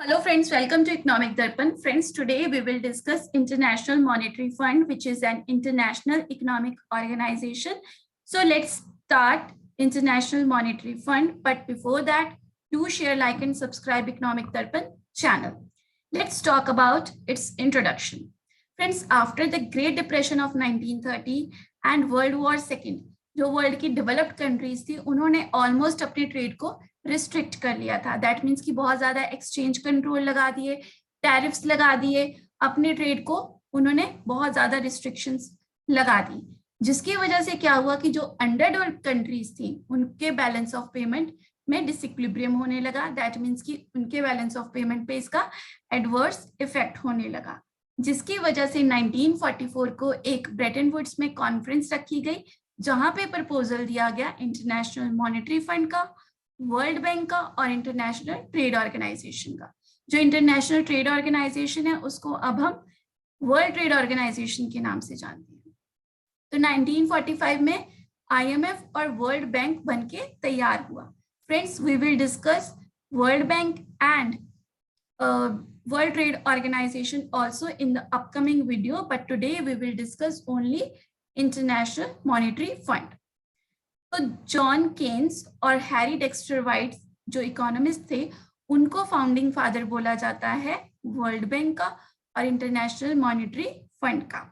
Hello friends, welcome to Economic Darpan. Friends, today we will discuss International Monetary Fund, which is an international economic organization. So let's start International Monetary Fund. But before that, do share, like and subscribe Economic Darpan channel. Let's talk about its introduction. Friends, after the Great Depression of 1930 and World War II, जो world की developed countries थी उन्होंने almost अपनी trade को restrict कर लिया था। That means कि बहुत ज्यादा एक्सचेंज कंट्रोल लगा दिए, टैरिफ्स लगा दिए, अपने ट्रेड को उन्होंने बहुत ज्यादा रिस्ट्रिक्शंस लगा दी, जिसकी वजह से क्या हुआ कि जो अंडर डेवलप्ड कंट्रीज थी उनके बैलेंस ऑफ पेमेंट में डिसइक्विलिब्रियम होने लगा। दैट मीन्स कि उनके बैलेंस ऑफ पेमेंट पे इसका एडवर्स इफेक्ट होने लगा, जिसकी वजह से 1944 को एक ब्रेटन वुड्स में कॉन्फ्रेंस रखी गई, जहां पे प्रपोजल दिया गया इंटरनेशनल मॉनेटरी फंड का, वर्ल्ड बैंक का और इंटरनेशनल ट्रेड ऑर्गेनाइजेशन का। जो इंटरनेशनल ट्रेड ऑर्गेनाइजेशन है उसको अब हम वर्ल्ड ट्रेड ऑर्गेनाइजेशन के नाम से जानते हैं। तो 1945 में आईएमएफ और वर्ल्ड बैंक बनके तैयार हुआ। Friends, we will discuss world bank and world trade organization also in the upcoming video, but today we will discuss only international monetary fund. तो जॉन केन्स और हैरी डेक्स्टर वाइट जो economist थे उनको founding father बोला जाता है world bank का और इंटरनेशनल मॉनेटरी फंड का।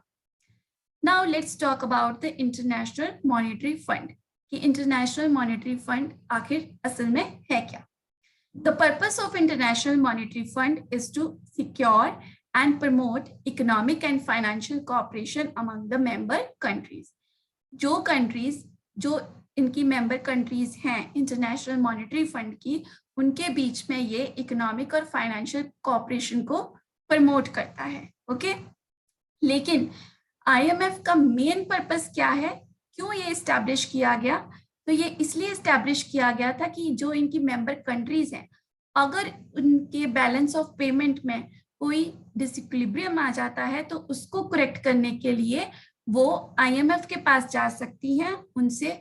Now let's talk about the international monetary fund कि इंटरनेशनल मॉनेटरी फंड आखिर असल में है क्या। The purpose of international monetary fund is to secure and promote economic and financial cooperation among the member countries. जो countries जो इनकी member countries हैं इंटरनेशनल मॉनेटरी फंड की, उनके बीच में ये इकोनॉमिक और फाइनेंशियल कोऑपरेशन को प्रमोट करता है। ओके, लेकिन आईएमएफ का मेन पर्पस क्या है, क्यों ये इस्टेब्लिश किया गया? तो ये इसलिए इस्टेब्लिश किया गया था कि जो इनकी मेंबर कंट्रीज हैं, अगर उनके बैलेंस ऑफ पेमेंट में कोई डिसइक्विलिब्रियम आ जाता है तो उसको करेक्ट करने के लिए वो आईएमएफ के पास जा सकती हैं, उनसे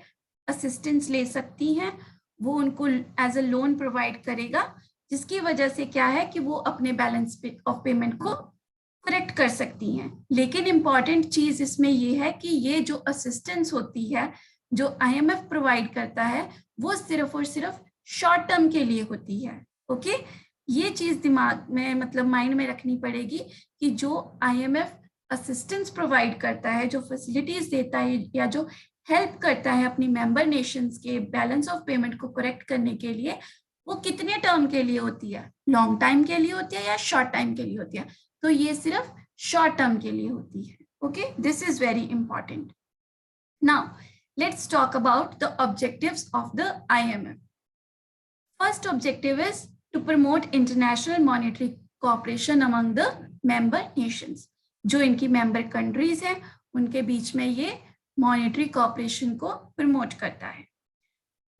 असिस्टेंस ले सकती हैं, वो उनको एज अ लोन प्रोवाइड करेगा, जिसकी वजह से क्या है कि वो अपने बैलेंस ऑफ पेमेंट को करेक्ट कर सकती हैं। लेकिन इम्पॉर्टेंट चीज इसमें ये है कि ये जो असिस्टेंस होती है जो आईएमएफ प्रोवाइड करता है वो सिर्फ और सिर्फ शॉर्ट टर्म के लिए होती है। ओके, ये चीज दिमाग में मतलब माइंड में रखनी पड़ेगी कि जो आईएमएफ असिस्टेंस प्रोवाइड करता है, जो फैसिलिटीज देता है या जो हेल्प करता है अपनी मेंबर नेशंस के बैलेंस ऑफ पेमेंट को करेक्ट करने के लिए, वो कितने टर्म के लिए होती है, लॉन्ग टाइम के लिए होती है या शॉर्ट टाइम के लिए होती है? तो ये सिर्फ शॉर्ट टर्म के लिए होती है। Okay, this is very important. Now let's talk about the objectives of the IMF. First objective is to promote international monetary cooperation among the member nations. जो इनकी member countries हैं उनके बीच में ये monetary cooperation को promote करता है।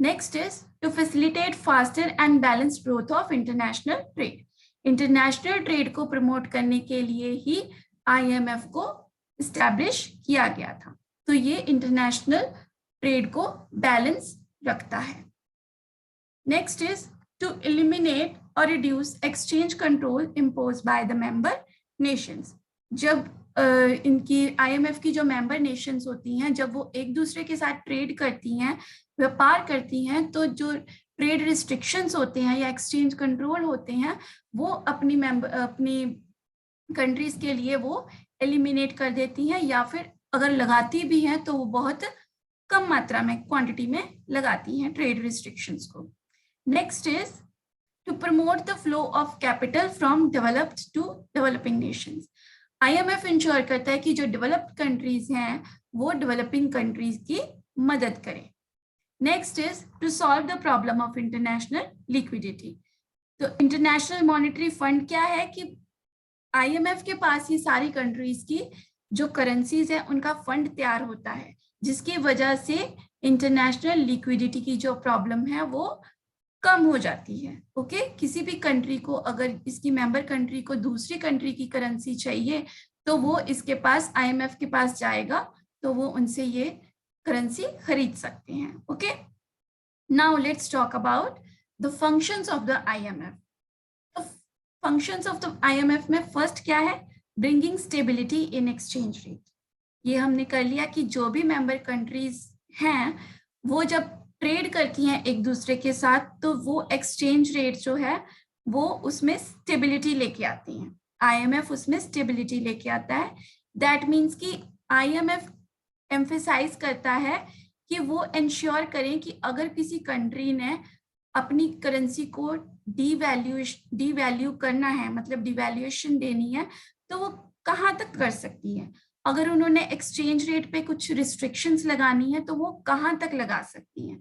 Next is to facilitate faster and balanced growth of international trade. International trade को promote करने के लिए ही IMF को establish किया गया था। तो ये international trade को balance रखता है। Next is to eliminate or reduce exchange control imposed by the member nations. जब इनकी IMF की जो member nations होती हैं, जब वो एक दूसरे के साथ ट्रेड करती हैं, व्यापार करती हैं, तो जो ट्रेड रिस्ट्रिक्शंस होते हैं या एक्सचेंज कंट्रोल होते हैं वो अपनी कंट्रीज के लिए वो एलिमिनेट कर देती हैं, या फिर अगर लगाती भी हैं तो वो बहुत कम मात्रा में, क्वांटिटी में लगाती हैं ट्रेड रिस्ट्रिक्शंस को। Next is to promote the flow of capital from developed to developing nations. IMF ensure करता है कि जो डेवलप्ड कंट्रीज हैं वो डेवलपिंग कंट्रीज की मदद करें। Next is to solve the problem of international liquidity. तो इंटरनेशनल मॉनेटरी फंड क्या है कि IMF के पास ये सारी कंट्रीज की जो करेंसीज है उनका फंड तैयार होता है, जिसकी वजह से इंटरनेशनल लिक्विडिटी की जो प्रॉब्लम है वो कम हो जाती है। ओके, किसी भी कंट्री को अगर इसकी मेंबर कंट्री को दूसरी कंट्री की करेंसी चाहिए तो वो इसके पास आईएमएफ के पास जाएगा, तो वो उनसे ये करेंसी खरीद सकते हैं। Okay, now let's talk about the functions of the IMF. Functions of the IMF में फर्स्ट क्या है, bringing stability in exchange rate. ये हमने कर लिया कि जो भी मेंबर कंट्रीज हैं वो जब ट्रेड करती हैं एक दूसरे के साथ तो वो एक्सचेंज रेट जो है वो उसमें स्टेबिलिटी लेके आती हैं। IMF उसमें स्टेबिलिटी लेके आता है। दैट मीन्स कि IMF एम्फेसाइज करता है कि वो इंश्योर करें कि अगर किसी कंट्री ने अपनी करेंसी को डीवैल्यू करना है, मतलब डिवैल्यूएशन देनी है, तो वो कहाँ तक कर सकती है। अगर उन्होंने एक्सचेंज रेट पे कुछ रिस्ट्रिक्शंस लगानी है तो वो कहाँ तक लगा सकती हैं।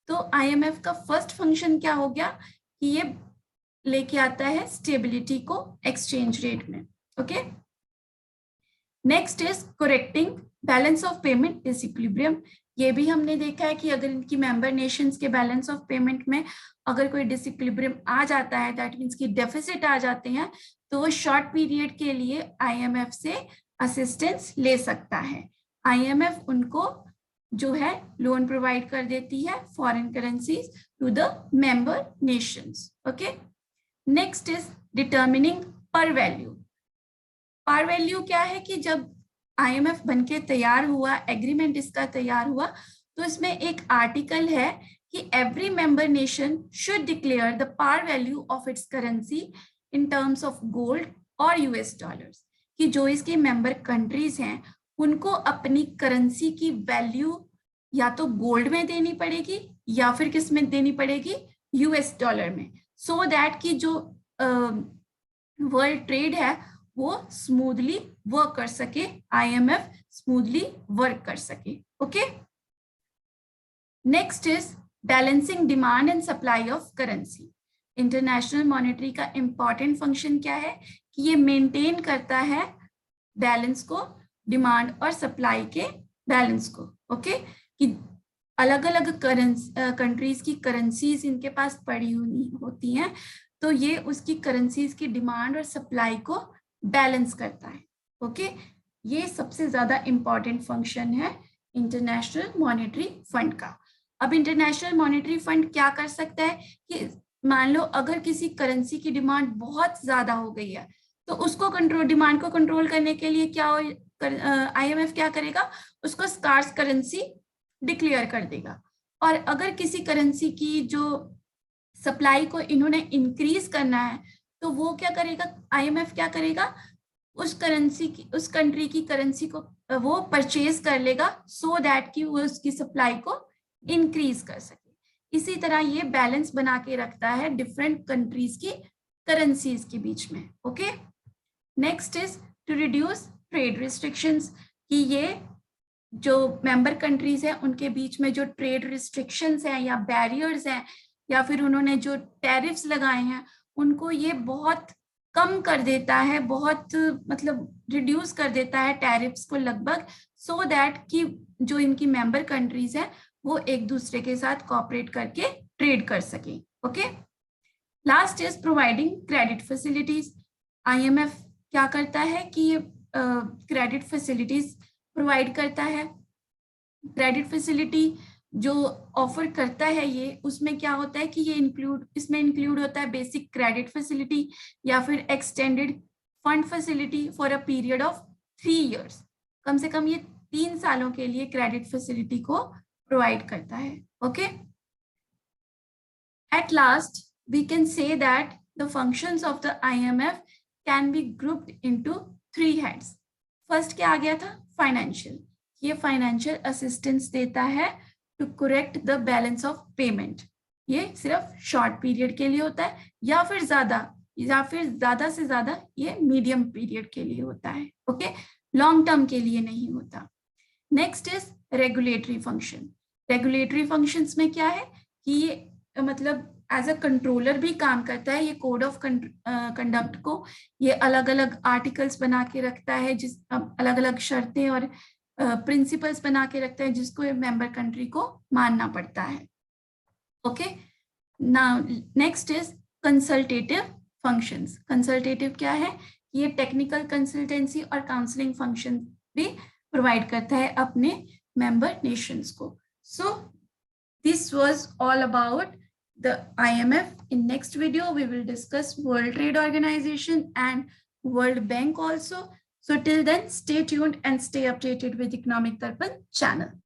तो IMF का फर्स्ट फंक्शन क्या हो गया कि ये लेके आता है स्टेबिलिटी को एक्सचेंज रेट में। Okay, next is correcting balance of payment disequilibrium. ये भी हमने देखा है कि अगर इनकी मेंबर नेशंस के बैलेंस ऑफ पेमेंट में अगर कोई डिसइक्विलिब्रियम आ जाता है, दैट मीन्स कि डेफिसिट आ जाते हैं, तो वो शॉर्ट पीरियड के लिए IMF से असिस्टेंस ले सकता है। IMF उनको जो है लोन प्रोवाइड कर देती है foreign currencies to the member nations. Okay, next is determining par value. Par value क्या है कि जब IMF बनके तैयार हुआ, एग्रीमेंट इसका तैयार हुआ, तो इसमें एक आर्टिकल है कि every member nation should declare the par value of its currency in terms of gold और US डॉलर्स, कि जो इसके मेंबर कंट्रीज हैं उनको अपनी करेंसी की वैल्यू या तो गोल्ड में देनी पड़ेगी या फिर किस में देनी पड़ेगी, US डॉलर में, सो दैट कि जो वर्ल्ड ट्रेड है वो स्मूथली वर्क कर सके, IMF स्मूथली वर्क कर सके। Okay, next is balancing demand and supply of currency. International monetary का इंपॉर्टेंट फंक्शन क्या है कि ये मेंटेन करता है बैलेंस को, डिमांड और सप्लाई के बैलेंस को। ओके, कि अलग अलग कंट्रीज की करेंसीज इनके पास पड़ी हुई होती हैं, तो ये उसकी करेंसीज की डिमांड और सप्लाई को बैलेंस करता है। ओके, ये सबसे ज्यादा इंपॉर्टेंट फंक्शन है इंटरनेशनल मॉनेटरी फंड का। अब इंटरनेशनल मॉनेटरी फंड क्या कर सकता है कि मान लो अगर किसी करेंसी की डिमांड बहुत ज्यादा हो गई है तो उसको डिमांड को कंट्रोल करने के लिए क्या IMF क्या करेगा, उसको स्कार्स करेंसी डिक्लेयर कर देगा। और अगर किसी करेंसी की जो सप्लाई को इन्होंने इंक्रीज करना है तो वो क्या करेगा, IMF क्या करेगा, उस कंट्री की करेंसी को वो परचेज कर लेगा सो दैट कि वो उसकी सप्लाई को इंक्रीज कर सके। इसी तरह ये बैलेंस बना के रखता है डिफरेंट कंट्रीज की करेंसीज के बीच में। Okay, next is to reduce trade restrictions, कि ये जो मेंबर कंट्रीज हैं उनके बीच में जो ट्रेड रिस्ट्रिक्शंस हैं या बैरियर्स हैं या फिर उन्होंने जो टैरिफ्स लगाए हैं उनको ये बहुत कम कर देता है, बहुत मतलब रिड्यूस कर देता है टैरिफ्स को लगभग, सो दैट कि जो इनकी मेंबर कंट्रीज हैं वो एक दूसरे के साथ कोऑपरेट करके ट्रेड कर सके। Okay, last is providing credit facilities. IMF क्या करता है कि ये क्रेडिट फैसिलिटीज प्रोवाइड करता है। क्रेडिट फैसिलिटी जो ऑफर करता है ये, उसमें क्या होता है कि ये इसमें इंक्लूड होता है बेसिक क्रेडिट फैसिलिटी या फिर extended fund facility for a period of 3 years। कम से कम ये 3 सालों के लिए क्रेडिट फैसिलिटी को प्रोवाइड करता है। Okay, at last we can say that the functions of the IMF can be grouped into 3 heads। First क्या आ गया था, फाइनेंशियल। ये फाइनेंशियल असिस्टेंस देता है to correct the balance of payment. ये सिर्फ शॉर्ट पीरियड के लिए होता है या फिर ज्यादा से ज्यादा ये मीडियम पीरियड के लिए होता है। ओके, लॉन्ग टर्म के लिए नहीं होता। Next is regulatory function. Regulatory functions में क्या है कि ये मतलब एज अ कंट्रोलर भी काम करता है। ये कोड ऑफ कंडक्ट को ये अलग अलग आर्टिकल्स बना के रखता है, जिस अलग अलग शर्तें और प्रिंसिपल्स बना के रखता है जिसको मेंबर कंट्री को मानना पड़ता है। Okay, now next is consultative functions. Consultative क्या है, ये टेक्निकल कंसल्टेंसी और काउंसलिंग फंक्शन भी प्रोवाइड करता है अपने मेंबर नेशंस को। So this was all about the IMF. In next video, we will discuss World Trade Organization and World Bank also. So till then, stay tuned and stay updated with Economic Darpan channel.